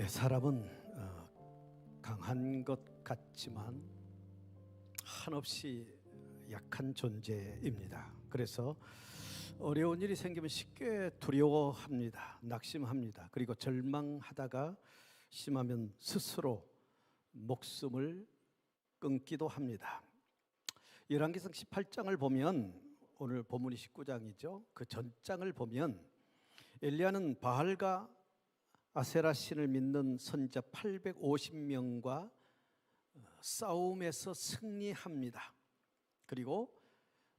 사람은 강한 것 같지만 한없이 약한 존재입니다. 그래서 어려운 일이 생기면 쉽게 두려워합니다. 낙심합니다. 그리고 절망하다가 심하면 스스로 목숨을 끊기도 합니다. 열왕기상 18장을 보면, 오늘 본문이 19장이죠. 그 전장을 보면 엘리야는 바알과 아세라 신을 믿는 선자 850명과 싸움에서 승리합니다. 그리고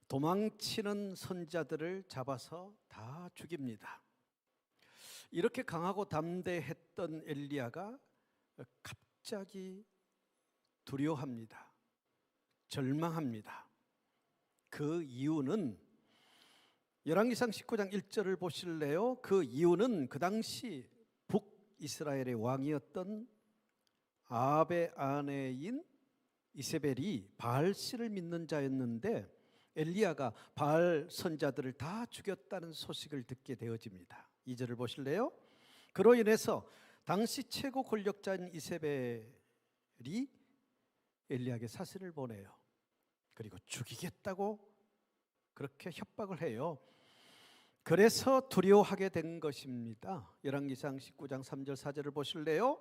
도망치는 선자들을 잡아서 다 죽입니다. 이렇게 강하고 담대했던 엘리야가 갑자기 두려워합니다. 절망합니다. 그 이유는 열왕기상 19장 1절을 보실래요? 그 이유는 그 당시 북이스라엘의 왕이었던 아합의 아내인 이세벨이 바알씨를 믿는 자였는데 엘리야가 바알 선자들을 다 죽였다는 소식을 듣게 되어집니다. 2절을 보실래요? 그로 인해서 당시 최고 권력자인 이세벨이 엘리야에게 사신을 보내요. 그리고 죽이겠다고 그렇게 협박을 해요. 그래서 두려워하게 된 것입니다. 열왕기상 19장 3절 4절을 보실래요?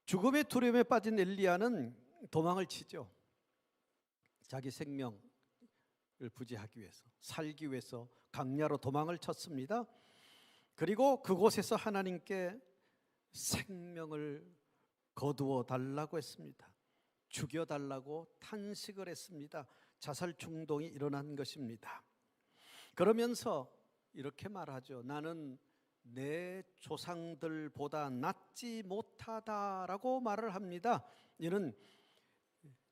죽음의 두려움에 빠진 엘리야는 도망을 치죠. 자기 생명을 부지하기 위해서, 살기 위해서 강야로 도망을 쳤습니다. 그리고 그곳에서 하나님께 생명을 거두어 달라고 했습니다. 죽여달라고 탄식을 했습니다. 자살 충동이 일어난 것입니다. 그러면서 이렇게 말하죠. 나는 내 조상들보다 낫지 못하다라고 말을 합니다. 이는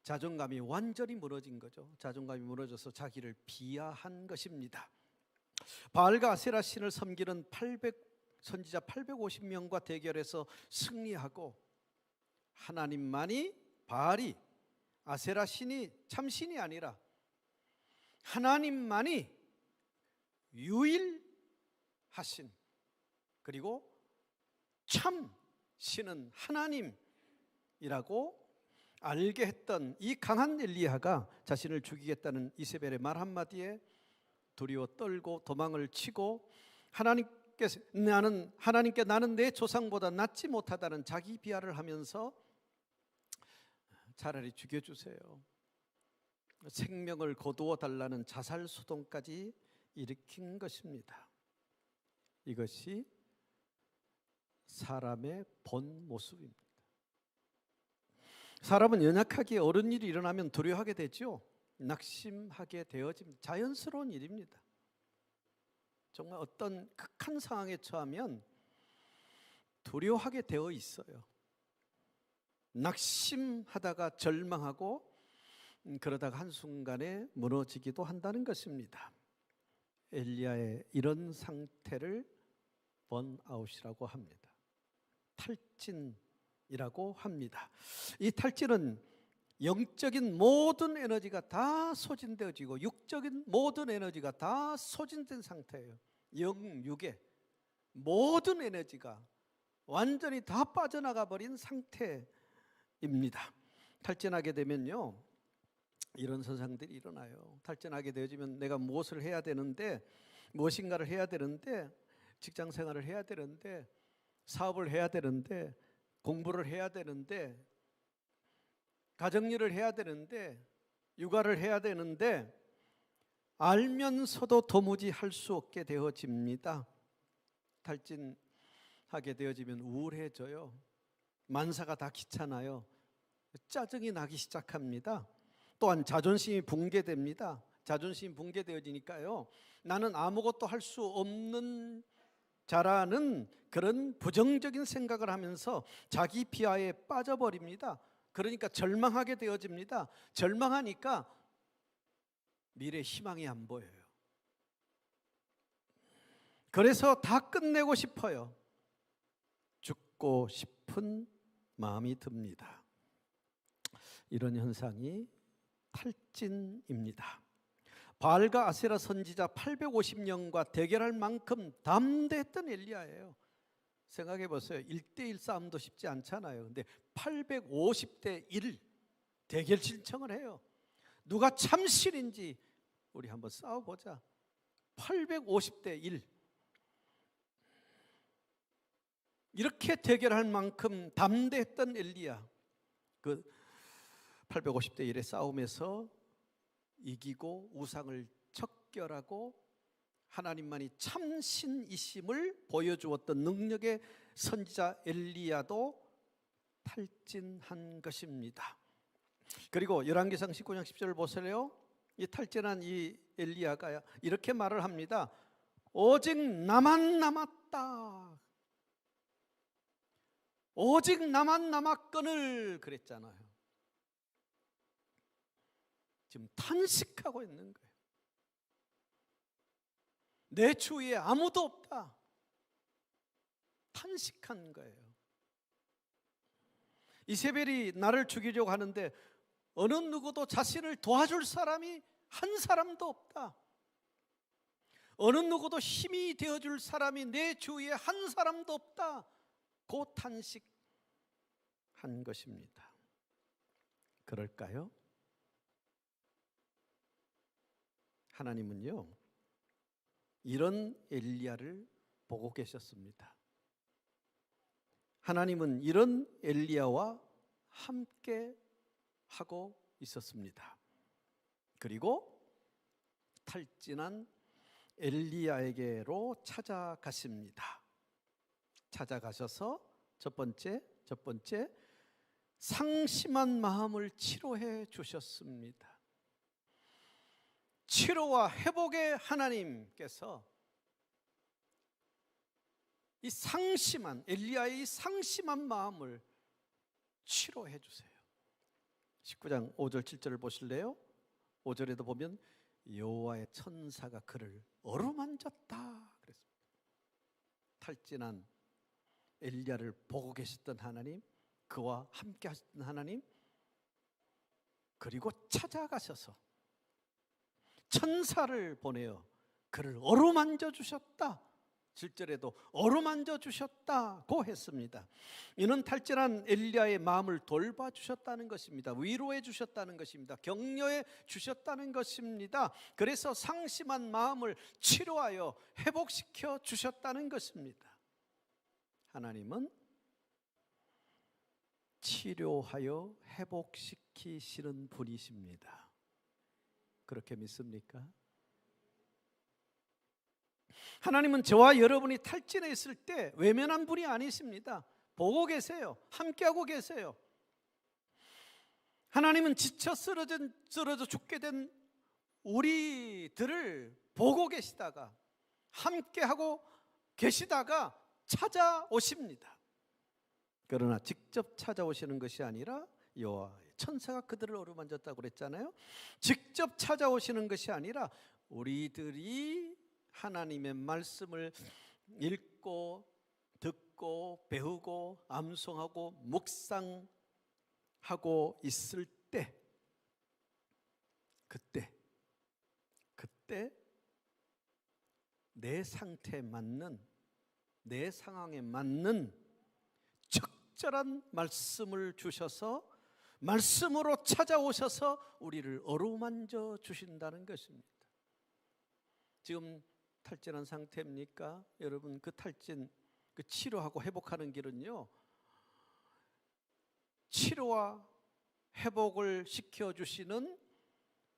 자존감이 완전히 무너진 거죠. 자존감이 무너져서 자기를 비하한 것입니다. 바알과 아세라 신을 섬기는 선지자 850명과 대결해서 승리하고 하나님만이, 바알이, 아세라 신이 참신이 아니라 하나님만이 유일하신, 그리고 참 신은 하나님이라고 알게 했던 이 강한 엘리야가 자신을 죽이겠다는 이세벨의 말 한마디에 두려워 떨고 도망을 치고 하나님께 나는 내 조상보다 낫지 못하다는 자기 비하를 하면서 차라리 죽여주세요, 생명을 거두어 달라는 자살 소동까지 일으킨 것입니다. 이것이 사람의 본 모습입니다. 사람은 연약하게 어려운 일이 일어나면 두려워하게 되죠. 낙심하게 되어집니다. 자연스러운 일입니다. 정말 어떤 극한 상황에 처하면 두려워하게 되어 있어요. 낙심하다가 절망하고 그러다가 한순간에 무너지기도 한다는 것입니다. 엘리야의 이런 상태를 번아웃이라고 합니다. 탈진이라고 합니다. 이 탈진은 영적인 모든 에너지가 다 소진되어지고 육적인 모든 에너지가 다 소진된 상태예요. 영육의 모든 에너지가 완전히 다 빠져나가 버린 상태입니다. 탈진하게 되면요, 이런 현상들이 일어나요. 탈진하게 되어지면 내가 무엇을 해야 되는데, 무엇인가를 해야 되는데, 직장 생활을 해야 되는데, 사업을 해야 되는데, 공부를 해야 되는데, 가정일을 해야 되는데, 육아를 해야 되는데 알면서도 도무지 할 수 없게 되어집니다. 탈진하게 되어지면 우울해져요. 만사가 다 귀찮아요. 짜증이 나기 시작합니다. 또한 자존심이 붕괴됩니다. 자존심이 붕괴되어지니까요, 나는 아무것도 할 수 없는 자라는 그런 부정적인 생각을 하면서 자기 비하에 빠져버립니다. 그러니까 절망하게 되어집니다. 절망하니까 미래 희망이 안 보여요. 그래서 다 끝내고 싶어요. 죽고 싶은 마음이 듭니다. 이런 현상이 탈진입니다. 바알과 아세라 선지자 850명과 대결할 만큼 담대했던 엘리야예요. 생각해 보세요. 1대1 싸움도 쉽지 않잖아요. 근데 850대 1 대결 신청을 해요. 누가 참신인지 우리 한번 싸워보자. 850대 1. 이렇게 대결할 만큼 담대했던 엘리야, 그 850대 1의 싸움에서 이기고 우상을 척결하고 하나님만이 참신이심을 보여주었던 능력의 선지자 엘리야도 탈진한 것입니다. 그리고 열왕기상 19장 10절을 보세요. 이 탈진한 이 엘리야가 이렇게 말을 합니다. 오직 나만 남았다. 오직 나만 남았거늘 그랬잖아요. 지금 탄식하고 있는 거예요. 내 주위에 아무도 없다. 탄식한 거예요. 이세벨이 나를 죽이려고 하는데 어느 누구도 자신을 도와줄 사람이 한 사람도 없다. 어느 누구도 힘이 되어줄 사람이 내 주위에 한 사람도 없다. 고 탄식한 것입니다. 그럴까요? 하나님은요, 이런 엘리야를 보고 계셨습니다. 하나님은 이런 엘리야와 함께 하고 있었습니다. 그리고 탈진한 엘리야에게로 찾아가십니다. 찾아가셔서 첫 번째 상심한 마음을 치료해 주셨습니다. 치료와 회복의 하나님께서 이 상심한 엘리야의 이 상심한 마음을 치료해 주세요. 19장 5절 7절을 보실래요? 5절에도 보면 여호와의 천사가 그를 어루만졌다 그랬습니다. 탈진한 엘리야를 보고 계셨던 하나님, 그와 함께 하셨던 하나님, 그리고 찾아가셔서 천사를 보내어 그를 어루만져 주셨다. 7절에도 어루만져 주셨다고 했습니다. 이는 탈진한 엘리야의 마음을 돌봐주셨다는 것입니다. 위로해 주셨다는 것입니다. 격려해 주셨다는 것입니다. 그래서 상심한 마음을 치료하여 회복시켜 주셨다는 것입니다. 하나님은 치료하여 회복시키시는 분이십니다. 그렇게 믿습니까? 하나님은 저와 여러분이 탈진해 있을 때 외면한 분이 아니십니다. 보고 계세요. 함께하고 계세요. 하나님은 지쳐 쓰러져 죽게 된 우리들을 보고 계시다가 함께하고 계시다가 찾아오십니다. 그러나 직접 찾아오시는 것이 아니라 여호와의 천사가 그들을 어루만졌다고 그랬잖아요. 직접 찾아오시는 것이 아니라 우리들이 하나님의 말씀을 읽고 듣고 배우고 암송하고 묵상하고 있을 때, 그때 내 상태에 맞는, 내 상황에 맞는 적절한 말씀을 주셔서 말씀으로 찾아오셔서 우리를 어루만져 주신다는 것입니다. 지금 탈진한 상태입니까? 여러분, 그 탈진, 그 치료하고 회복하는 길은요, 치료와 회복을 시켜주시는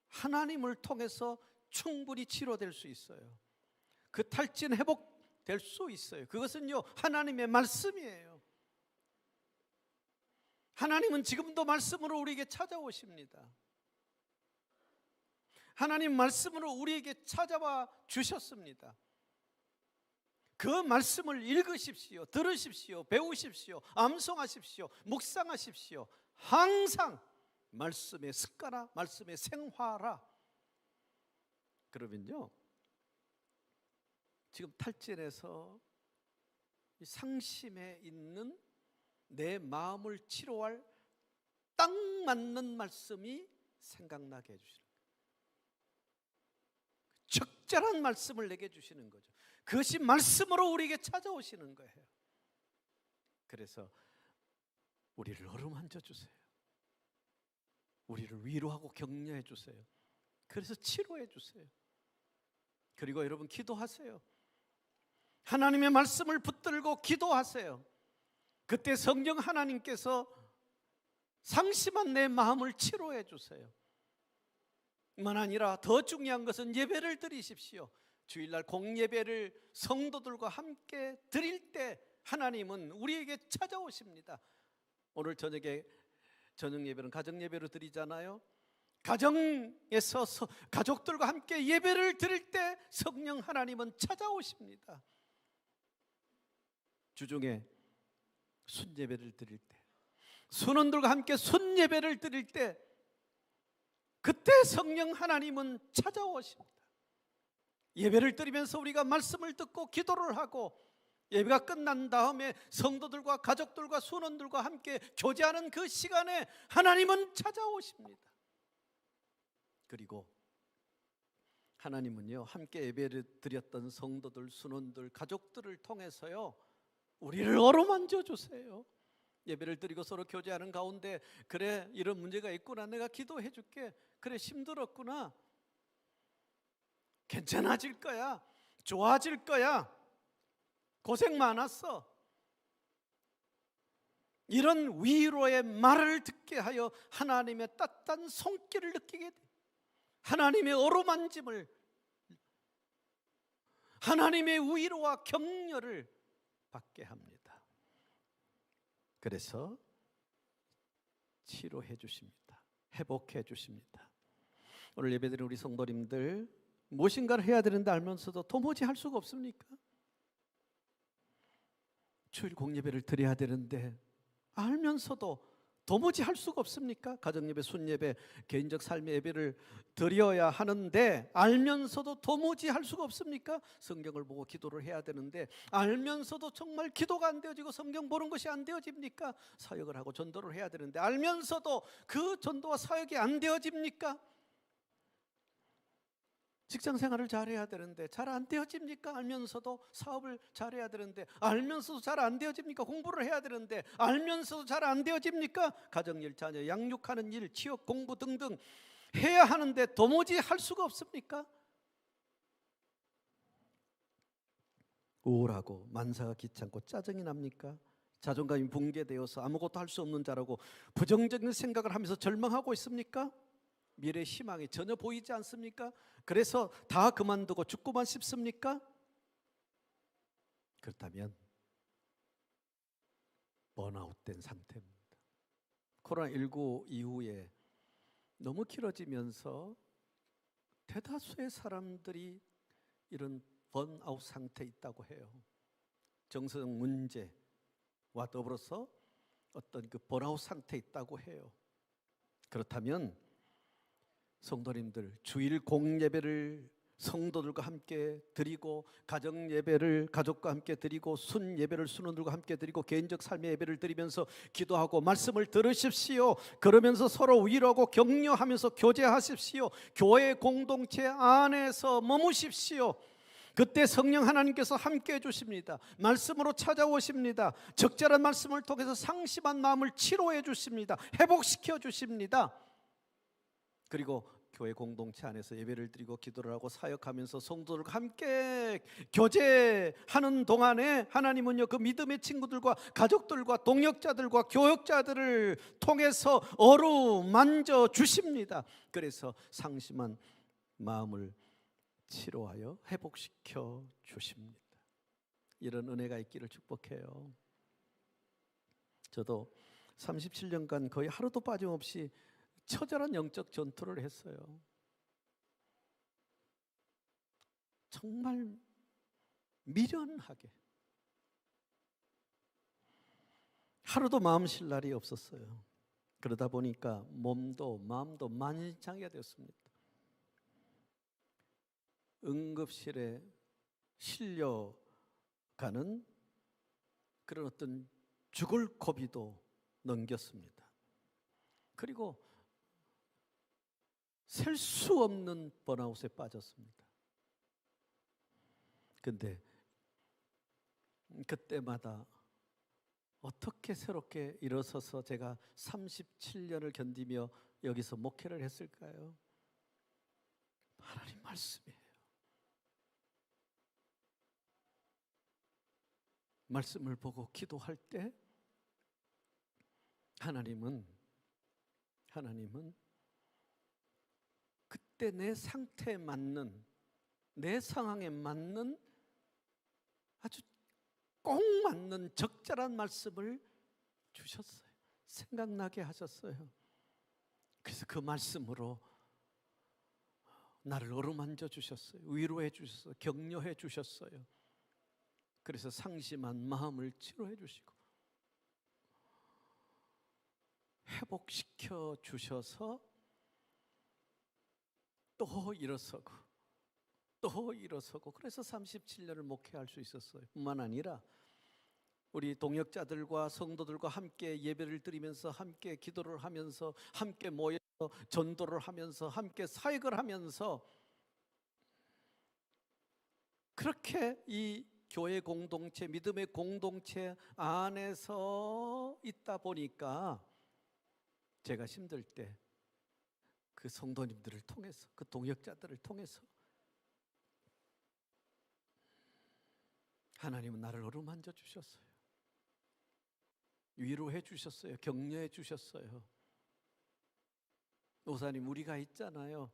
하나님을 통해서 충분히 치료될 수 있어요. 그 탈진 회복될 수 있어요. 그것은요, 하나님의 말씀이에요. 하나님은 지금도 말씀으로 우리에게 찾아오십니다. 하나님 말씀으로 우리에게 찾아와 주셨습니다. 그 말씀을 읽으십시오. 들으십시오. 배우십시오. 암송하십시오. 묵상하십시오. 항상 말씀에 습관화, 말씀에 생활화. 그러면요, 지금 탈진해서 상심에 있는 내 마음을 치료할 딱 맞는 말씀이 생각나게 해주시는 거예요. 적절한 말씀을 내게 주시는 거죠. 그것이 말씀으로 우리에게 찾아오시는 거예요. 그래서 우리를 어루만져 주세요. 우리를 위로하고 격려해 주세요. 그래서 치료해 주세요. 그리고 여러분 기도하세요. 하나님의 말씀을 붙들고 기도하세요. 그때 성령 하나님께서 상심한 내 마음을 치료해 주세요. 뿐만 아니라 더 중요한 것은 예배를 드리십시오. 주일날 공예배를 성도들과 함께 드릴 때 하나님은 우리에게 찾아오십니다. 오늘 저녁에 저녁 예배는 가정 예배로 드리잖아요. 가정에서 가족들과 함께 예배를 드릴 때 성령 하나님은 찾아오십니다. 주중에 순예배를 드릴 때, 순원들과 함께 순예배를 드릴 때, 그때 성령 하나님은 찾아오십니다. 예배를 드리면서 우리가 말씀을 듣고 기도를 하고 예배가 끝난 다음에 성도들과 가족들과 순원들과 함께 교제하는 그 시간에 하나님은 찾아오십니다. 그리고 하나님은요, 함께 예배를 드렸던 성도들, 순원들, 가족들을 통해서요, 우리를 어루만져 주세요. 예배를 드리고 서로 교제하는 가운데, 그래 이런 문제가 있구나, 내가 기도해 줄게, 그래 힘들었구나, 괜찮아질 거야, 좋아질 거야, 고생 많았어, 이런 위로의 말을 듣게 하여 하나님의 따뜻한 손길을 느끼게 돼. 하나님의 어루만짐을, 하나님의 위로와 격려를 받게 합니다. 그래서 치료해 주십니다. 회복해 주십니다. 오늘 예배드리는 우리 성도님들, 무엇인가를 해야 되는데 알면서도 도무지 할 수가 없습니까? 주일 공예배를 드려야 되는데 알면서도 도무지 할 수가 없습니까? 가정예배, 순예배, 개인적 삶의 예배를 드려야 하는데 알면서도 도무지 할 수가 없습니까? 성경을 보고 기도를 해야 되는데 알면서도 정말 기도가 안 되어지고 성경 보는 것이 안 되어집니까? 사역을 하고 전도를 해야 되는데 알면서도 그 전도와 사역이 안 되어집니까? 직장 생활을 잘해야 되는데 잘 안 되어집니까? 알면서도 사업을 잘해야 되는데 알면서도 잘 안 되어집니까? 공부를 해야 되는데 알면서도 잘 안 되어집니까? 가정일, 자녀 양육하는 일, 취업, 공부 등등 해야 하는데 도무지 할 수가 없습니까? 우울하고 만사가 귀찮고 짜증이 납니까? 자존감이 붕괴되어서 아무것도 할 수 없는 자라고 부정적인 생각을 하면서 절망하고 있습니까? 미래 희망이 전혀 보이지 않습니까? 그래서 다 그만두고 죽고만 싶습니까? 그렇다면 번아웃된 상태입니다. 코로나19 이후에 너무 길어지면서 대다수의 사람들이 이런 번아웃 상태에 있다고 해요. 정서적 문제와 더불어서 어떤 그 번아웃 상태에 있다고 해요. 그렇다면 성도님들, 주일 공예배를 성도들과 함께 드리고, 가정 예배를 가족과 함께 드리고, 순 예배를 순원들과 함께 드리고, 개인적 삶의 예배를 드리면서 기도하고 말씀을 들으십시오. 그러면서 서로 위로하고 격려하면서 교제하십시오. 교회 공동체 안에서 머무십시오. 그때 성령 하나님께서 함께 해주십니다. 말씀으로 찾아오십니다. 적절한 말씀을 통해서 상심한 마음을 치료해 주십니다. 회복시켜 주십니다. 그리고 교회 공동체 안에서 예배를 드리고 기도를 하고 사역하면서 성도들과 함께 교제하는 동안에 하나님은요, 그 믿음의 친구들과 가족들과 동역자들과 교역자들을 통해서 어루만져 주십니다. 그래서 상심한 마음을 치료하여 회복시켜 주십니다. 이런 은혜가 있기를 축복해요. 저도 37년간 거의 하루도 빠짐없이 처절한 영적 전투를 했어요. 정말 미련하게 하루도 마음 쉴 날이 없었어요. 그러다 보니까 몸도 마음도 만신창이가 되었습니다. 응급실에 실려가는 그런 어떤 죽을 고비도 넘겼습니다. 그리고 셀 수 없는 번아웃에 빠졌습니다. 근데 그때마다 어떻게 새롭게 일어서서 제가 37년을 견디며 여기서 목회를 했을까요? 하나님 말씀이에요. 말씀을 보고 기도할 때 하나님은 그때 내 상태에 맞는, 내 상황에 맞는 아주 꼭 맞는 적절한 말씀을 주셨어요. 생각나게 하셨어요. 그래서 그 말씀으로 나를 어루만져 주셨어요. 위로해 주셨어요. 격려해 주셨어요. 그래서 상심한 마음을 치료해 주시고 회복시켜 주셔서 또 일어서고 또 일어서고, 그래서 37년을 목회할 수 있었어요. 뿐만 아니라 우리 동역자들과 성도들과 함께 예배를 드리면서, 함께 기도를 하면서, 함께 모여서 전도를 하면서, 함께 사역을 하면서, 그렇게 이 교회 공동체, 믿음의 공동체 안에서 있다 보니까 제가 힘들 때 그 성도님들을 통해서, 그 동역자들을 통해서 하나님은 나를 어루만져 주셨어요. 위로해 주셨어요. 격려해 주셨어요. 목사님, 우리가 있잖아요.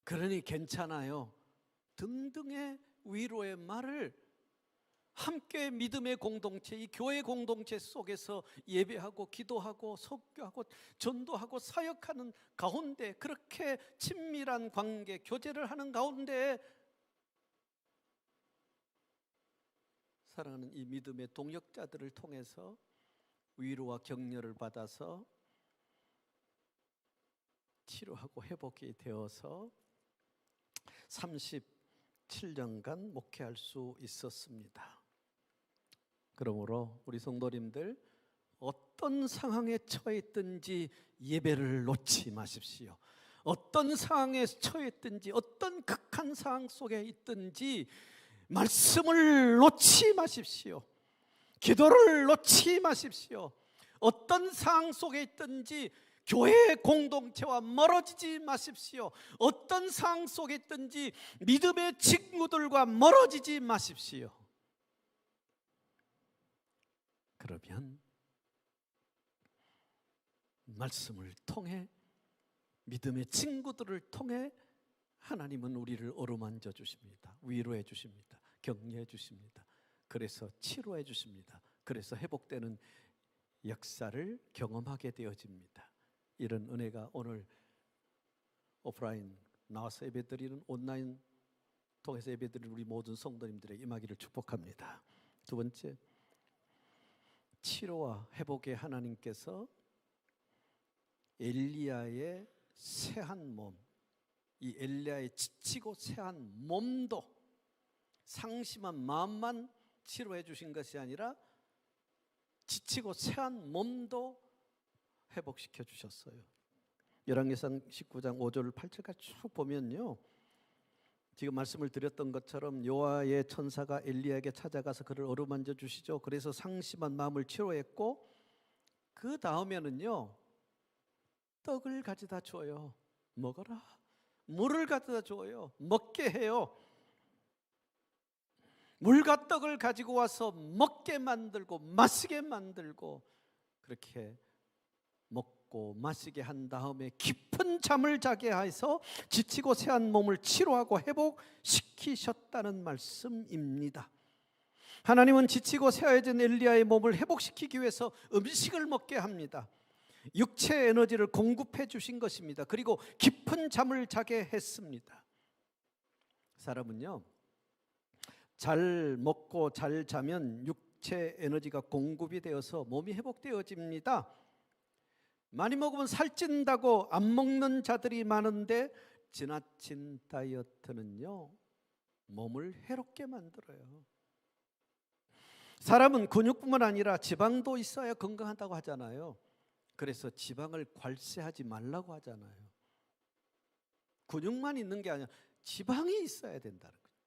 그러니 괜찮아요. 등등의 위로의 말을 함께 믿음의 공동체, 이 교회 공동체 속에서 예배하고 기도하고 설교하고 전도하고 사역하는 가운데, 그렇게 친밀한 관계, 교제를 하는 가운데 사랑하는 이 믿음의 동역자들을 통해서 위로와 격려를 받아서 치료하고 회복이 되어서 37년간 목회할 수 있었습니다. 그러므로 우리 성도님들, 어떤 상황에 처해 있든지 예배를 놓지 마십시오. 어떤 상황에 처해 있든지, 어떤 극한 상황 속에 있든지 말씀을 놓지 마십시오. 기도를 놓지 마십시오. 어떤 상황 속에 있든지 교회 공동체와 멀어지지 마십시오. 어떤 상황 속에 있든지 믿음의 친구들과 멀어지지 마십시오. 그러면 말씀을 통해, 믿음의 친구들을 통해 하나님은 우리를 어루만져 주십니다. 위로해 주십니다. 격려해 주십니다. 그래서 치료해 주십니다. 그래서 회복되는 역사를 경험하게 되어집니다. 이런 은혜가 오늘 오프라인 나와서 예배드리는, 온라인 통해서 예배드리는 우리 모든 성도님들의 임하기를 축복합니다. 두 번째, 치료와 회복의 하나님께서 엘리야의 쇠한 몸, 이 엘리야의 지치고 쇠한 몸도, 상심한 마음만 치료해 주신 것이 아니라 지치고 쇠한 몸도 회복시켜 주셨어요. 열왕기상 19장 5절 8절까지 쭉 보면요, 지금 말씀을 드렸던 것처럼 여호와의 천사가 엘리야에게 찾아가서 그를 어루만져 주시죠. 그래서 상심한 마음을 치료했고, 그 다음에는요, 떡을 가져다 줘요. 먹어라. 물을 가져다 줘요. 먹게 해요. 물과 떡을 가지고 와서 먹게 만들고 마시게 만들고, 그렇게 먹고 마시게 한 다음에 깊은 잠을 자게 해서 지치고 쇠한 몸을 치료하고 회복시키셨다는 말씀입니다. 하나님은 지치고 쇠해진 엘리야의 몸을 회복시키기 위해서 음식을 먹게 합니다. 육체 에너지를 공급해 주신 것입니다. 그리고 깊은 잠을 자게 했습니다. 사람은요, 잘 먹고 잘 자면 육체 에너지가 공급이 되어서 몸이 회복되어집니다. 많이 먹으면 살찐다고 안 먹는 자들이 많은데, 지나친 다이어트는요, 몸을 해롭게 만들어요. 사람은 근육뿐만 아니라 지방도 있어야 건강하다고 하잖아요. 그래서 지방을 괄세하지 말라고 하잖아요. 근육만 있는 게 아니라 지방이 있어야 된다는 거예요.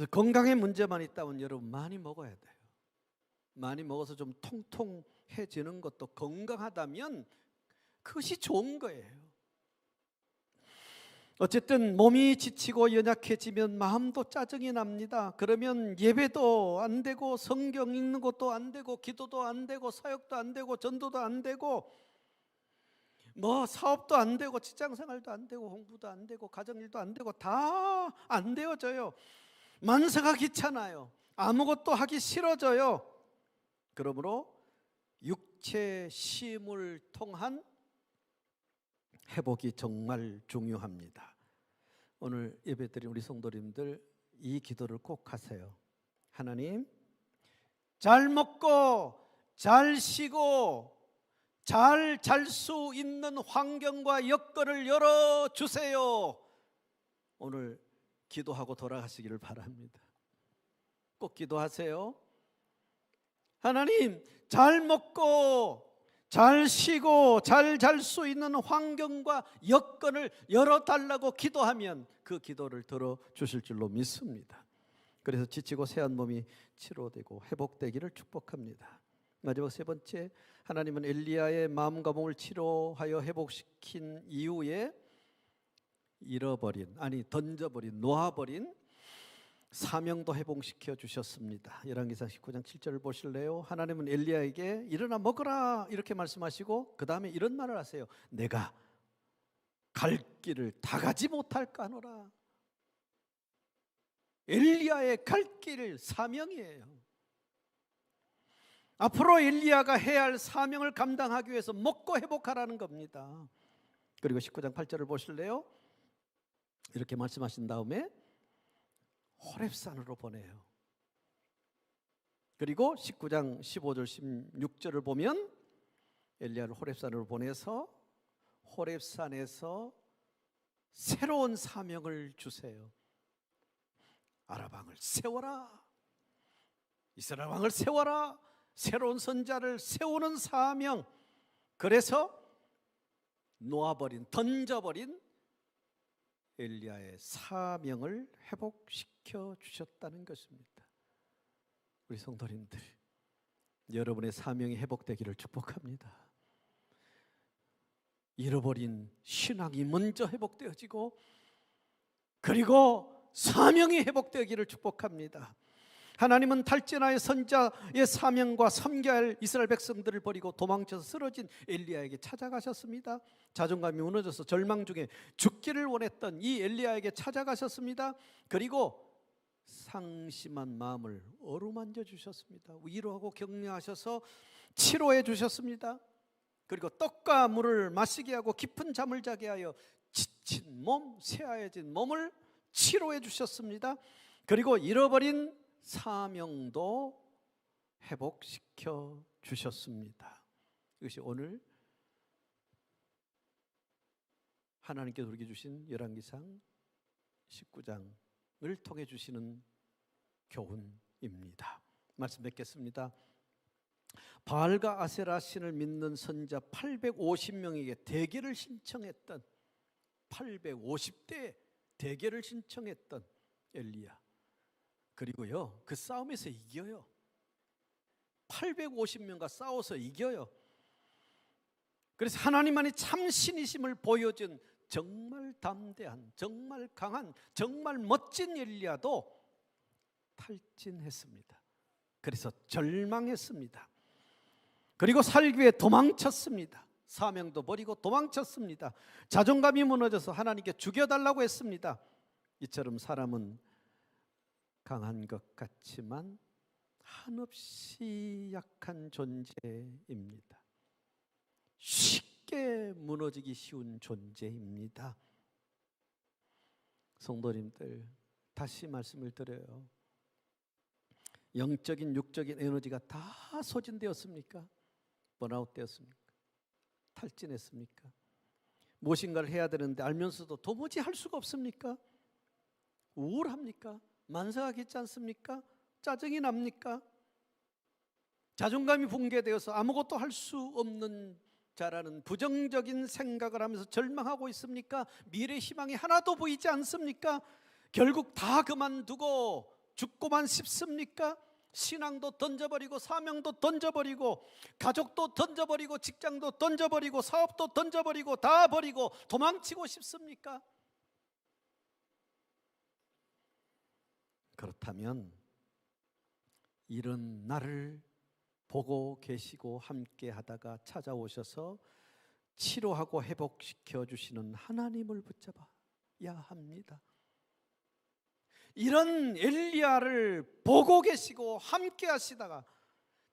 그래서 건강에 문제만 있다면 여러분 많이 먹어야 돼요. 많이 먹어서 좀 통통해지는 것도 건강하다면 그것이 좋은 거예요. 어쨌든 몸이 지치고 연약해지면 마음도 짜증이 납니다. 그러면 예배도 안 되고 성경 읽는 것도 안 되고 기도도 안 되고 사역도 안 되고 전도도 안 되고 뭐 사업도 안 되고 직장생활도 안 되고 공부도 안 되고 가정일도 안 되고 다 안 되어져요. 만사가 귀찮아요. 아무것도 하기 싫어져요. 그러므로 육체 쉼을 통한 회복이 정말 중요합니다. 오늘 예배드린 우리 성도님들 이 기도를 꼭 하세요. 하나님, 잘 먹고 잘 쉬고 잘 잘 수 있는 환경과 여건을 열어주세요. 오늘 기도하고 돌아가시기를 바랍니다. 꼭 기도하세요. 하나님, 잘 먹고 잘 쉬고 잘 잘 수 있는 환경과 여건을 열어달라고 기도하면 그 기도를 들어주실 줄로 믿습니다. 그래서 지치고 세한 몸이 치료되고 회복되기를 축복합니다. 마지막 세 번째, 하나님은 엘리야의 마음과 몸을 치료하여 회복시킨 이후에 잃어버린, 던져버린, 놓아버린 사명도 회복시켜 주셨습니다. 열왕기상 19장 7절을 보실래요? 하나님은 엘리야에게 일어나 먹어라 이렇게 말씀하시고 그 다음에 이런 말을 하세요. 내가 갈 길을 다 가지 못할까 하노라. 엘리야의 갈 길 사명이에요. 앞으로 엘리야가 해야 할 사명을 감당하기 위해서 먹고 회복하라는 겁니다. 그리고 19장 8절을 보실래요? 이렇게 말씀하신 다음에 호렙산으로 보내요. 그리고 19장 15절 16절을 보면 엘리야를 호렙산으로 보내서 호렙산에서 새로운 사명을 주세요. 아랍 왕을 세워라, 이스라엘 왕을 세워라, 새로운 선자를 세우는 사명. 그래서 놓아버린, 던져버린 엘리야의 사명을 회복시켜 주셨다는 것입니다. 우리 성도님들, 여러분의 사명이 회복되기를 축복합니다. 잃어버린 신앙이 먼저 회복되어지고 그리고 사명이 회복되기를 축복합니다. 하나님은 탈진하의 선자의 사명과 섬겨야 할 이스라엘 백성들을 버리고 도망쳐서 쓰러진 엘리야에게 찾아가셨습니다. 자존감이 무너져서 절망 중에 죽기를 원했던 이 엘리야에게 찾아가셨습니다. 그리고 상심한 마음을 어루만져 주셨습니다. 위로하고 격려하셔서 치료해 주셨습니다. 그리고 떡과 물을 마시게 하고 깊은 잠을 자게 하여 지친 몸, 쇠하여진 몸을 치료해 주셨습니다. 그리고 잃어버린 사명도 회복시켜 주셨습니다. 이것이 오늘 하나님께서 우리에게 주신 열왕기상 19장을 통해 주시는 교훈입니다. 말씀 뵙겠습니다. 바알과 아세라 신을 믿는 선자 850명에게 대계를 신청했던 850대 대계를 신청했던 엘리야. 그리고요, 그 싸움에서 이겨요. 850명과 싸워서 이겨요. 그래서 하나님만이 참 신이심을 보여준 정말 담대한, 정말 강한, 정말 멋진 엘리야도 탈진했습니다. 그래서 절망했습니다. 그리고 살기 위해 도망쳤습니다. 사명도 버리고 도망쳤습니다. 자존감이 무너져서 하나님께 죽여달라고 했습니다. 이처럼 사람은 강한 것 같지만 한없이 약한 존재입니다. 쉽게 무너지기 쉬운 존재입니다. 성도님들, 다시 말씀을 드려요. 영적인 육적인 에너지가 다 소진되었습니까? 번아웃 되었습니까? 탈진했습니까? 무엇인가를 해야 되는데 알면서도 도무지 할 수가 없습니까? 우울합니까? 만사가 깊지 않습니까? 짜증이 납니까? 자존감이 붕괴되어서 아무것도 할 수 없는 자라는 부정적인 생각을 하면서 절망하고 있습니까? 미래 희망이 하나도 보이지 않습니까? 결국 다 그만두고 죽고만 싶습니까? 신앙도 던져버리고 사명도 던져버리고 가족도 던져버리고 직장도 던져버리고 사업도 던져버리고 다 버리고 도망치고 싶습니까? 그렇다면 이런 나를 보고 계시고 함께 하다가 찾아오셔서 치료하고 회복시켜 주시는 하나님을 붙잡아야 합니다. 이런 엘리야를 보고 계시고 함께 하시다가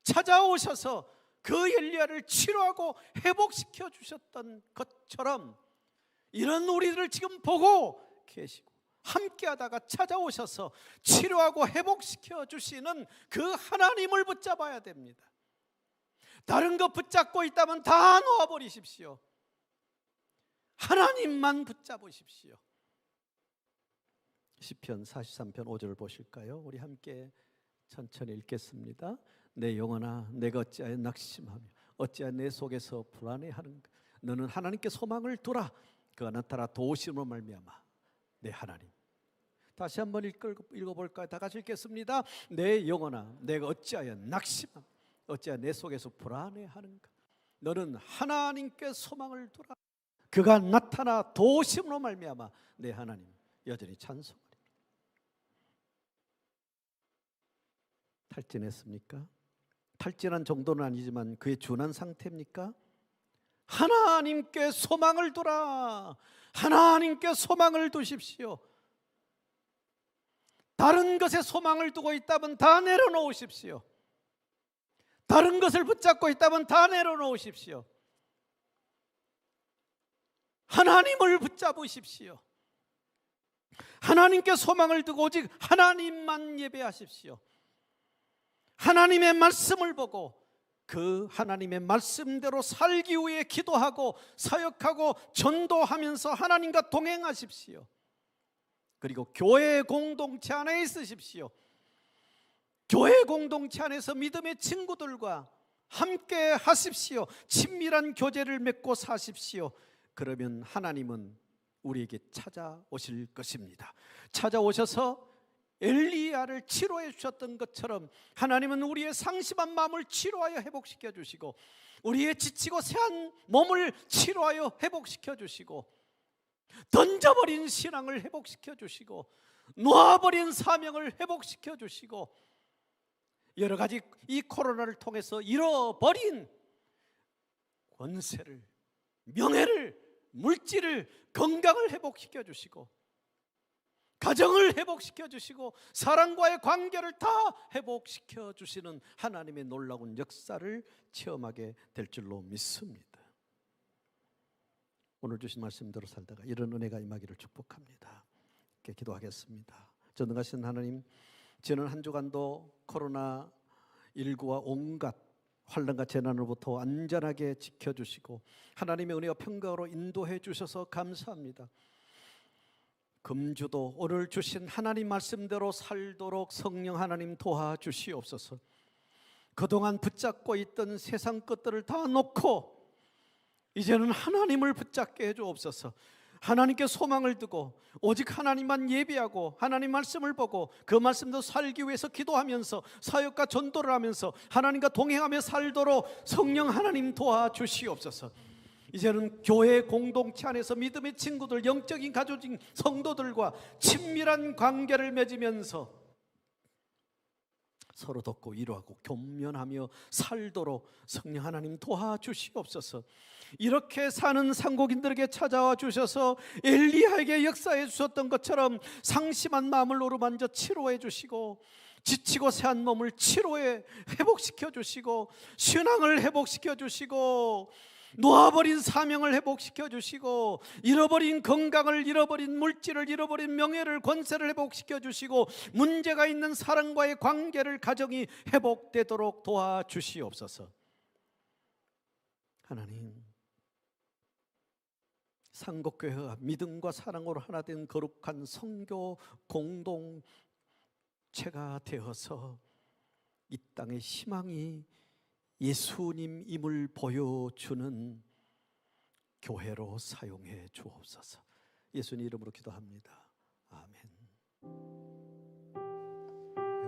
찾아오셔서 그 엘리야를 치료하고 회복시켜 주셨던 것처럼 이런 우리들을 지금 보고 계시고 함께 하다가 찾아오셔서 치료하고 회복시켜 주시는 그 하나님을 붙잡아야 됩니다. 다른 거 붙잡고 있다면 다 놓아버리십시오. 하나님만 붙잡으십시오. 시편 43편 5절 보실까요? 우리 함께 천천히 읽겠습니다. 내 영혼아 내가 어찌하여 낙심하며 어찌하여 내 속에서 불안해하는가. 너는 하나님께 소망을 두라. 그가 나타나 도우심으로 말미암아 내 하나님. 다시 한번 읽어볼까요? 다 같이 읽겠습니다. 내 영혼아 내가 어찌하여 낙심하며 어찌하여 내 속에서 불안해하는가. 너는 하나님께 소망을 두라. 그가 나타나 도우심으로 말미암아 내 하나님. 여전히 찬송하리. 탈진했습니까? 탈진한 정도는 아니지만 그의 준한 상태입니까? 하나님께 소망을 두라. 하나님께 소망을 두십시오. 다른 것에 소망을 두고 있다면 다 내려놓으십시오. 다른 것을 붙잡고 있다면 다 내려놓으십시오. 하나님을 붙잡으십시오. 하나님께 소망을 두고 오직 하나님만 예배하십시오. 하나님의 말씀을 보고 그 하나님의 말씀대로 살기 위해 기도하고 사역하고 전도하면서 하나님과 동행하십시오. 그리고 교회 공동체 안에 있으십시오. 교회 공동체 안에서 믿음의 친구들과 함께 하십시오. 친밀한 교제를 맺고 사십시오. 그러면 하나님은 우리에게 찾아오실 것입니다. 찾아오셔서 엘리야를 치료해 주셨던 것처럼 하나님은 우리의 상심한 마음을 치료하여 회복시켜 주시고 우리의 지치고 쇠한 몸을 치료하여 회복시켜 주시고 던져버린 신앙을 회복시켜 주시고 놓아버린 사명을 회복시켜 주시고 여러 가지 이 코로나를 통해서 잃어버린 권세를, 명예를, 물질을, 건강을 회복시켜 주시고 가정을 회복시켜 주시고 사랑과의 관계를 다 회복시켜 주시는 하나님의 놀라운 역사를 체험하게 될 줄로 믿습니다. 오늘 주신 말씀대로 살다가 이런 은혜가 임하기를 축복합니다. 이렇게 기도하겠습니다. 전능하신 하나님, 지난 한 주간도 코로나19와 온갖 환난과 재난으로부터 안전하게 지켜주시고 하나님의 은혜와 평강으로 인도해 주셔서 감사합니다. 금주도 오늘 주신 하나님 말씀대로 살도록 성령 하나님 도와주시옵소서. 그동안 붙잡고 있던 세상 것들을 다 놓고 이제는 하나님을 붙잡게 해주옵소서. 하나님께 소망을 두고 오직 하나님만 예배하고 하나님 말씀을 보고 그 말씀도 살기 위해서 기도하면서 사역과 전도를 하면서 하나님과 동행하며 살도록 성령 하나님 도와주시옵소서. 이제는 교회 공동체 안에서 믿음의 친구들, 영적인 가족인 성도들과 친밀한 관계를 맺으면서 서로 돕고 위로하고 교면하며 살도록 성령 하나님 도와주시옵소서. 이렇게 사는 상국인들에게 찾아와 주셔서 엘리야에게 역사해 주셨던 것처럼 상심한 마음을 어루만져 치료해 주시고 지치고 쇠한 몸을 치료해 회복시켜 주시고 신앙을 회복시켜 주시고 놓아버린 사명을 회복시켜 주시고 잃어버린 건강을, 잃어버린 물질을, 잃어버린 명예를, 권세를 회복시켜 주시고 문제가 있는 사람과의 관계를, 가정이 회복되도록 도와주시옵소서. 하나님, 상국교회가 믿음과 사랑으로 하나 된 거룩한 성교 공동체가 되어서 이 땅의 희망이 예수님임을 보여주는 교회로 사용해 주옵소서. 예수님 이름으로 기도합니다. 아멘.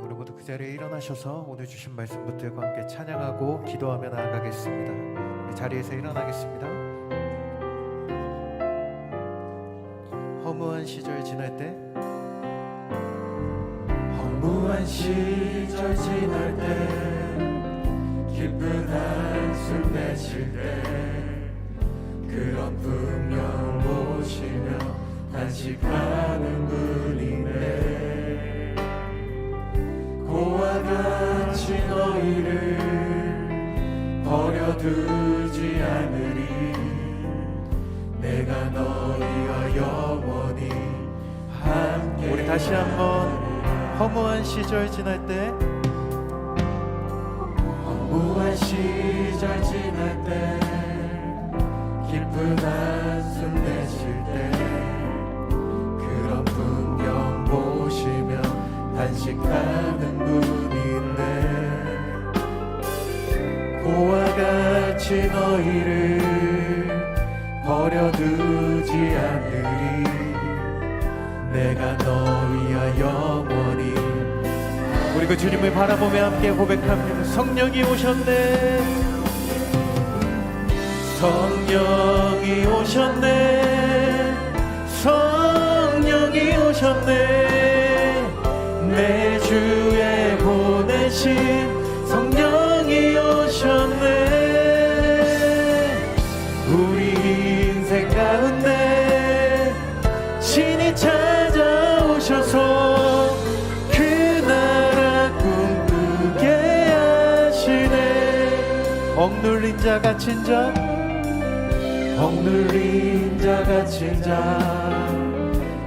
우리 모두 그 자리에 일어나셔서 오늘 주신 말씀 붙들고 함께 찬양하고 기도하며 나아가겠습니다. 우리 자리에서 일어나겠습니다. 허무한 시절 지날 때, 허무한 시절 지날 때, 기쁜 한숨 내쉴 때, 그런 풍경 보시며 단식하는 분이네. 고와 같이 너희를 버려두지 않으리. 내가 너희와 영원히 함께. 우리 다시 한번 허무한 시절 지날 때, 허무한 시절 지날 때, 기쁜 한숨 내쉴 때, 그런 풍경 보시며 단식하는 분인데, 고와 같이 너희를 버려두지 않으리. 내가 너희와 영원히. 우리 그 주님을 바라보며 함께 고백합니다. 성령이 오셨네, 성령이 오셨네, 성령이 오셨네. 내 주에 보내신 성령이 오셨네. 우리 인생 가운데 신이 찾아오셔서 그 나라 꿈꾸게 하시네. 억눌린 자 갇힌 자, 억눌린 자 갇힌 자,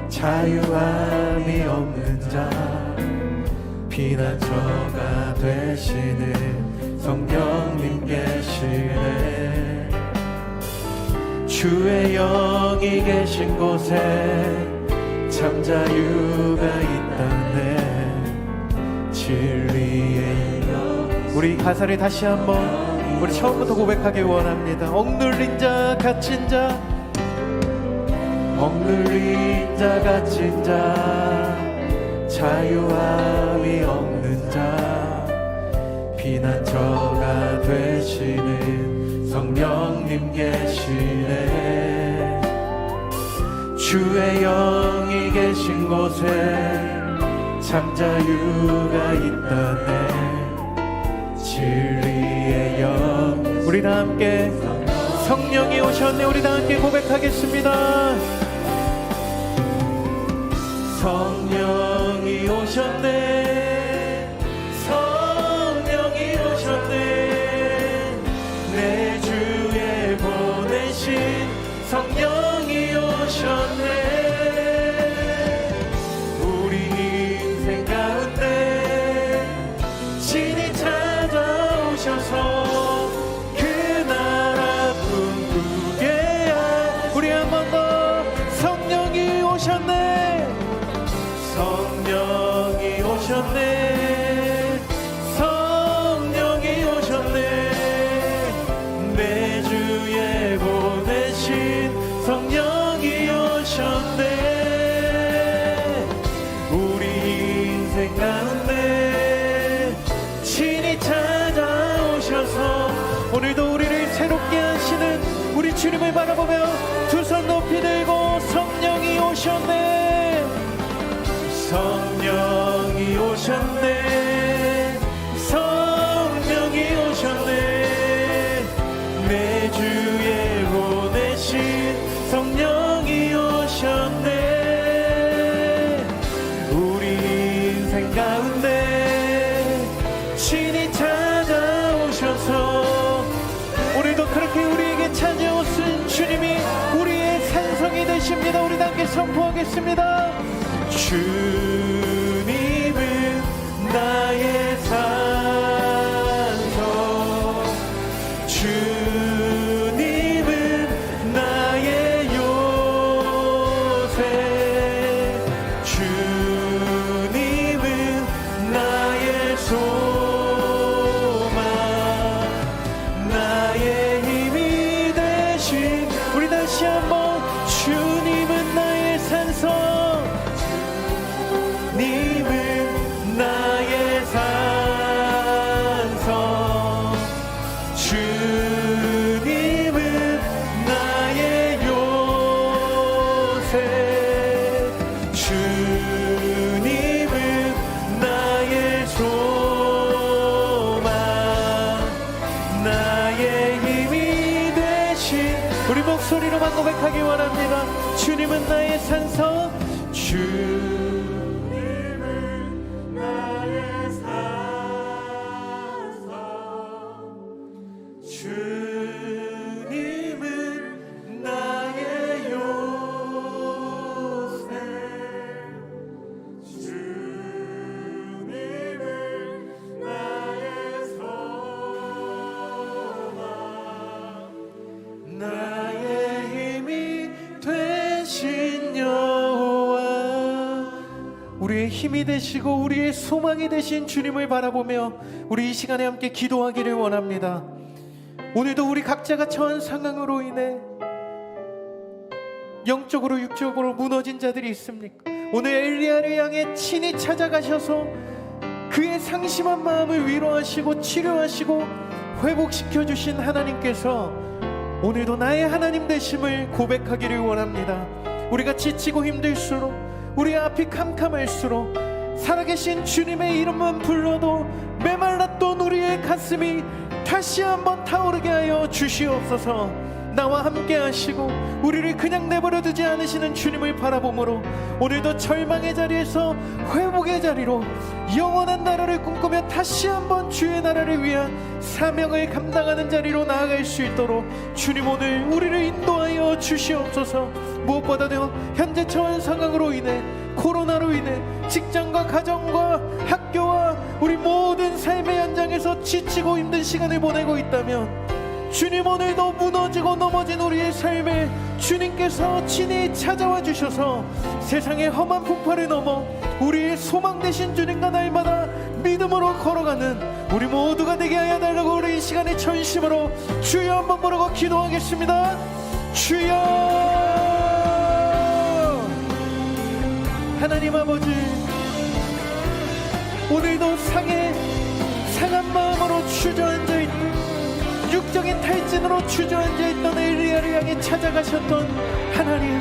자유함이 없는 자, 피난처가 되시는 성령님 계시네. 주의 영이 계신 곳에 참 자유가 있다네. 진리의 영. 우리 가사를 다시 한번 우리 처음부터 고백하길 원합니다. 억눌린 자 갇힌 자, 억눌린 자 갇힌 자, 자유함이 없는 자, 피난처가 되시는 성령님 계시네. 주의 영이 계신 곳에 참 자유가 있다네. 진리의 영. 우리 다 함께 성령이 오셨네. 우리 다 함께 고백하겠습니다. 성령이 오셨네, 성령이 오셨네. 내 주에 보내신 성령이 오셨네. 우리 인생 가운데 신이 찾아오셔서 그 나라 꿈꾸게 하. 우리 한 번 더 성령이 오셨네, 성령이 오셨네, 성령이 오셨네. 내 주에 보내신 성령이 오셨네. 우리 인생 가운데 신이 찾아오셔서 오늘도 우리를 새롭게 하시는 우리 주님을 바라보며 두 손 높이 들고 성령이 오셨네, 성령이 오셨네, 성령이 오셨네. 내 주에 보내신 성령이 오셨네. 우리 인생 가운데 신이 찾아오셔서 오늘도 그렇게 우리에게 찾아오신 주님이 우리의 산성이 되십니다. 우리 함께 선포하겠습니다. 주님은 나의 산성, 주님은 나의 요새, 주님은 나의 소망, 나의 힘이 되신. 우리 다시 한번 주님은 나의 산성, 한번만 고백하기 원합니다. 주님은 나의 산성, 주님은 나의 산성, 주님은 나의 요새, 주님은 나의 소망, 나의 힘이 되신 여호와. 우리의 힘이 되시고 우리의 소망이 되신 주님을 바라보며 우리 이 시간에 함께 기도하기를 원합니다. 오늘도 우리 각자가 처한 상황으로 인해 영적으로 육적으로 무너진 자들이 있습니까? 오늘 엘리야를 향해 친히 찾아가셔서 그의 상심한 마음을 위로하시고 치료하시고 회복시켜 주신 하나님께서 오늘도 나의 하나님 되심을 고백하기를 원합니다. 우리가 지치고 힘들수록, 우리 앞이 캄캄할수록 살아계신 주님의 이름만 불러도 메말랐던 우리의 가슴이 다시 한번 타오르게 하여 주시옵소서. 나와 함께 하시고 우리를 그냥 내버려 두지 않으시는 주님을 바라보므로 오늘도 절망의 자리에서 회복의 자리로 영원한 나라를 꿈꾸며 다시 한번 주의 나라를 위한 사명을 감당하는 자리로 나아갈 수 있도록 주님 오늘 우리를 인도하여 주시옵소서. 무엇보다도 현재 처한 상황으로 인해, 코로나로 인해 직장과 가정과 학교와 우리 모든 삶의 현장에서 지치고 힘든 시간을 보내고 있다면 주님 오늘도 무너지고 넘어진 우리의 삶에 주님께서 친히 찾아와 주셔서 세상의 험한 풍파를 넘어 우리의 소망 되신 주님과 날마다 믿음으로 걸어가는 우리 모두가 되게 하여 달라고 우리 이 시간에 전심으로 주여 한번 부르고 기도하겠습니다. 주여. 하나님 아버지, 오늘도 상한 마음으로 주저앉아 있는, 육적인 탈진으로 주저앉아 있던 엘리야를 향해 찾아가셨던 하나님,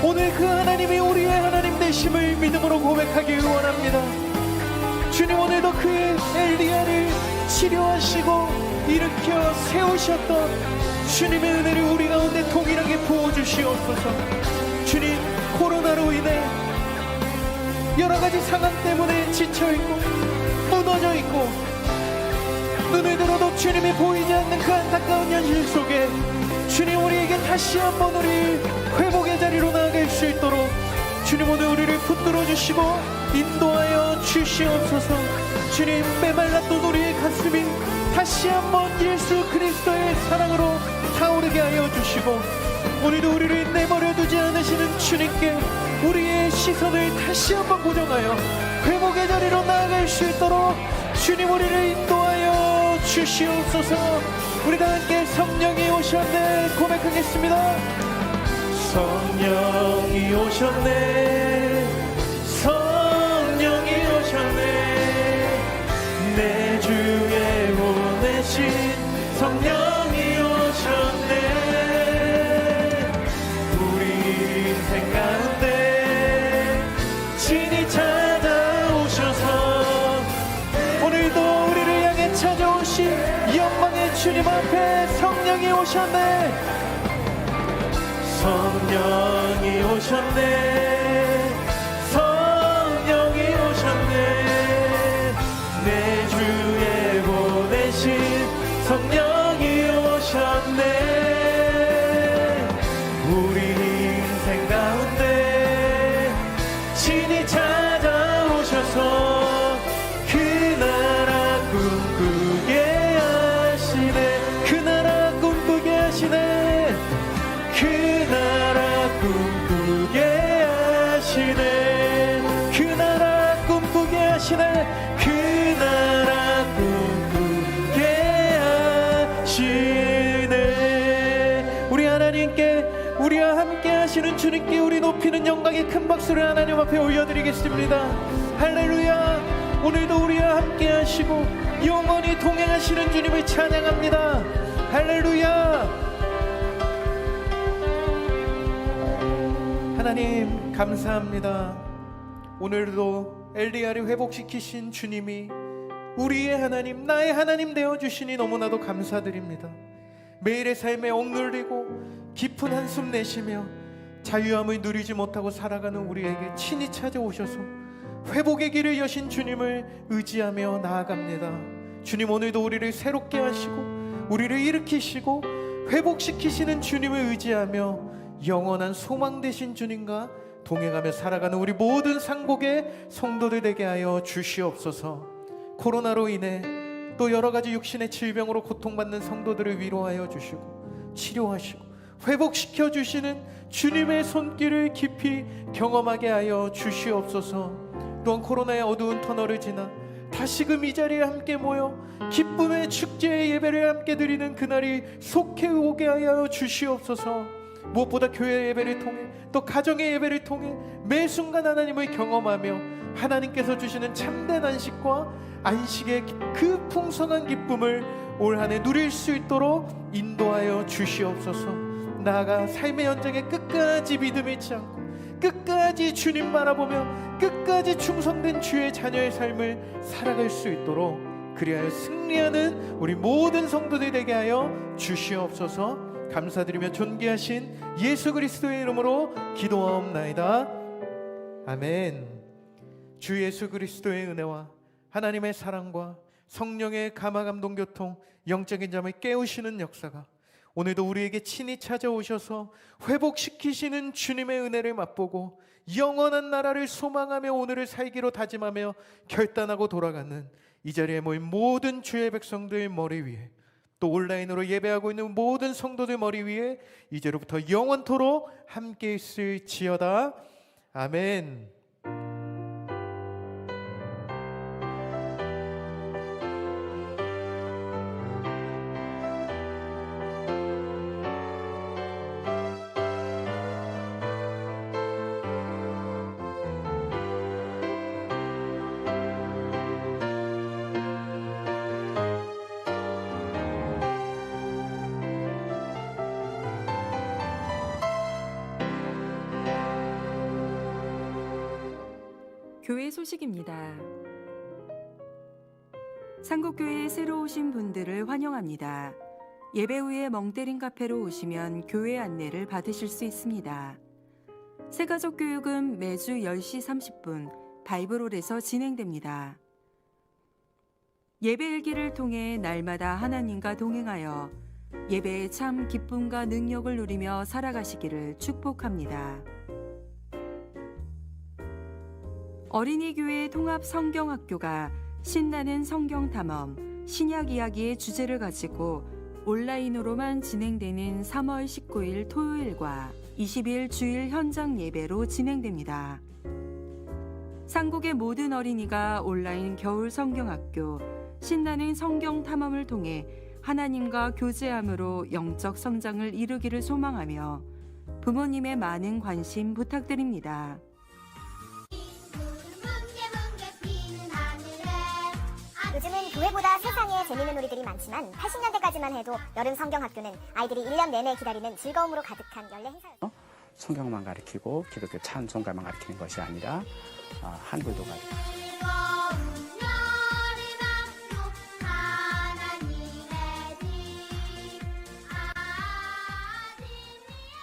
오늘 그 하나님이 우리의 하나님 되심을 믿음으로 고백하기 원합니다. 주님 오늘도 그 엘리야를 치료하시고 일으켜 세우셨던 주님의 은혜를 우리 가운데 동일하게 부어주시옵소서. 주님, 코로나로 인해 여러가지 상황 때문에 지쳐있고 무너져있고 눈을 들어도 주님이 보이지 않는 그 안타까운 현실 속에 주님 우리에게 다시 한번 우리 회복의 자리로 나아갈 수 있도록 주님 오늘 우리를 붙들어 주시고 인도하여 주시옵소서. 주님, 메말랐던 우리의 가슴이 다시 한번 예수 그리스도의 사랑으로 타오르게 하여 주시고 오늘도 우리를 내버려 두지 않으시는 주님께 우리의 시선을 다시 한번 고정하여 회복의 자리로 나아갈 수 있도록 주님 우리를 인도하여 주시옵소서. 우리 다 함께 성령이 오셨네 고백하겠습니다. 성령이 오셨네, 성령이 오셨네, 내 주에 보내신 성령이 오셨네. 우리 인생 가운데 친히 찾아오셔서 오늘도 우리를 향해 찾아오신 영광의 주님 앞에 성령이 오셨네. 성령이 오셨네, 성령이 오셨네, 내 주에 보내신 성령이 오셨네. 우리 인생 가운데 친히 찾아오셔서 그 나라 꿈꾸게 하시네, 그 나라 꿈꾸게 하시네, 그 나라 꿈꾸게 하시네, 그 나라 꿈꾸게 하시네, 그 나라 꿈꾸게 하시네. 우리 하나님께, 우리와 함께 하시는 주님께 우리 높이는 영광의 큰 박수를 하나님 앞에 올려드리겠습니다. 할렐루야. 오늘도 우리와 함께 하시고 영원히 동행하시는 주님을 찬양합니다. 할렐루야. 하나님 감사합니다. 오늘도 엘리야를 회복시키신 주님이 우리의 하나님, 나의 하나님 되어주시니 너무나도 감사드립니다. 매일의 삶에 억눌리고 깊은 한숨 내쉬며 자유함을 누리지 못하고 살아가는 우리에게 친히 찾아오셔서 회복의 길을 여신 주님을 의지하며 나아갑니다. 주님, 오늘도 우리를 새롭게 하시고 우리를 일으키시고 회복시키시는 주님을 의지하며 영원한 소망 되신 주님과 동행하며 살아가는 우리 모든 상복의 성도들 되게 하여 주시옵소서. 코로나로 인해 또 여러 가지 육신의 질병으로 고통받는 성도들을 위로하여 주시고 치료하시고 회복시켜 주시는 주님의 손길을 깊이 경험하게 하여 주시옵소서. 또한 코로나의 어두운 터널을 지나 다시금 이 자리에 함께 모여 기쁨의 축제의 예배를 함께 드리는 그날이 속해 오게 하여 주시옵소서. 무엇보다 교회 예배를 통해 또 가정의 예배를 통해 매 순간 하나님을 경험하며 하나님께서 주시는 참된 안식과 안식의 그 풍성한 기쁨을 올 한 해 누릴 수 있도록 인도하여 주시옵소서. 나아가 삶의 현장에 끝까지 믿음 잃지 않고 끝까지 주님 바라보며 끝까지 충성된 주의 자녀의 삶을 살아갈 수 있도록 그리하여 승리하는 우리 모든 성도들 되게 하여 주시옵소서. 감사드리며 존귀하신 예수 그리스도의 이름으로 기도하옵나이다. 아멘. 주 예수 그리스도의 은혜와 하나님의 사랑과 성령의 감화감동 교통 영적인 잠을 깨우시는 역사가 오늘도 우리에게 친히 찾아오셔서 회복시키시는 주님의 은혜를 맛보고 영원한 나라를 소망하며 오늘을 살기로 다짐하며 결단하고 돌아가는 이 자리에 모인 모든 주의 백성들 머리 위에 또 온라인으로 예배하고 있는 모든 성도들 머리 위에 이제로부터 영원토록 함께 있을지어다. 아멘. 교회 소식입니다. 상국교회에 새로 오신 분들을 환영합니다. 예배 후에 멍때린 카페로 오시면 교회 안내를 받으실 수 있습니다. 새가족 교육은 매주 10시 30분 바이블홀에서 진행됩니다. 예배 일기를 통해 날마다 하나님과 동행하여 예배의 참 기쁨과 능력을 누리며 살아가시기를 축복합니다. 어린이교회 통합 성경학교가 신나는 성경 탐험, 신약 이야기의 주제를 가지고 온라인으로만 진행되는 3월 19일 토요일과 20일 주일 현장 예배로 진행됩니다. 상국의 모든 어린이가 온라인 겨울 성경학교, 신나는 성경 탐험을 통해 하나님과 교제함으로 영적 성장을 이루기를 소망하며 부모님의 많은 관심 부탁드립니다. 요즘은 교회보다 세상에 재미있는 놀이들이 많지만 80년대까지만 해도 여름 성경학교는 아이들이 1년 내내 기다리는 즐거움으로 가득한 연례 행사였습니다. 성경만 가르치고 기독교 찬송가만 가르치는 것이 아니라 한글도 가르치고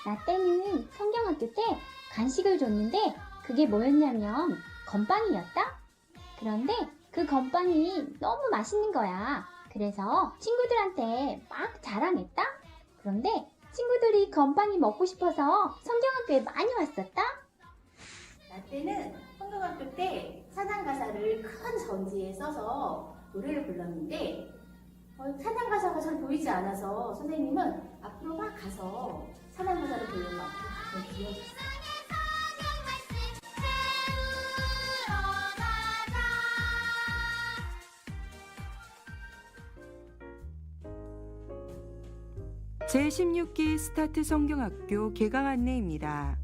나 때는 성경학교 때 간식을 줬는데 그게 뭐였냐면 건빵이었다? 그런데 그 건빵이 너무 맛있는 거야. 그래서 친구들한테 막 자랑했다? 그런데 친구들이 건빵이 먹고 싶어서 성경학교에 많이 왔었다? 나 때는 성경학교 때 찬양 가사를 큰 전지에 써서 노래를 불렀는데 찬양 가사가 잘 보이지 않아서 선생님은 앞으로 막 가서 찬양 가사를 부르는 거 앞으로 가서 비워줬어요. 제16기 스타트 성경학교 개강 안내입니다.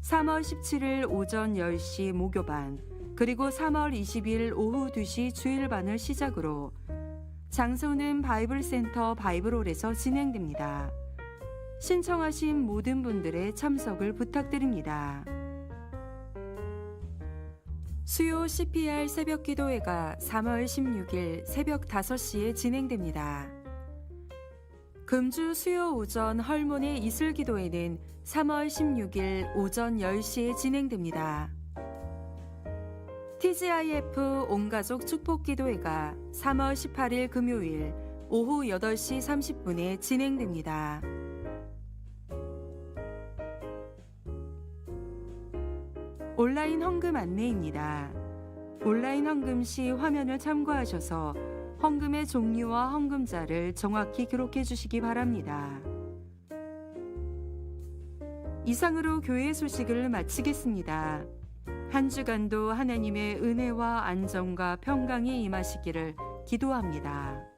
3월 17일 오전 10시 모교반, 그리고 3월 20일 오후 2시 주일반을 시작으로 장소는 바이블센터 바이블홀에서 진행됩니다. 신청하신 모든 분들의 참석을 부탁드립니다. 수요 CPR 새벽기도회가 3월 16일 새벽 5시에 진행됩니다. 금주 수요 오전 헐몬의 이슬기도회는 3월 16일 오전 10시에 진행됩니다. TGIF 온가족 축복기도회가 3월 18일 금요일 오후 8시 30분에 진행됩니다. 온라인 헌금 안내입니다. 온라인 헌금 시 화면을 참고하셔서 헌금의 종류와 헌금자를 정확히 기록해 주시기 바랍니다. 이상으로 교회 소식을 마치겠습니다. 한 주간도 하나님의 은혜와 안정과 평강이 임하시기를 기도합니다.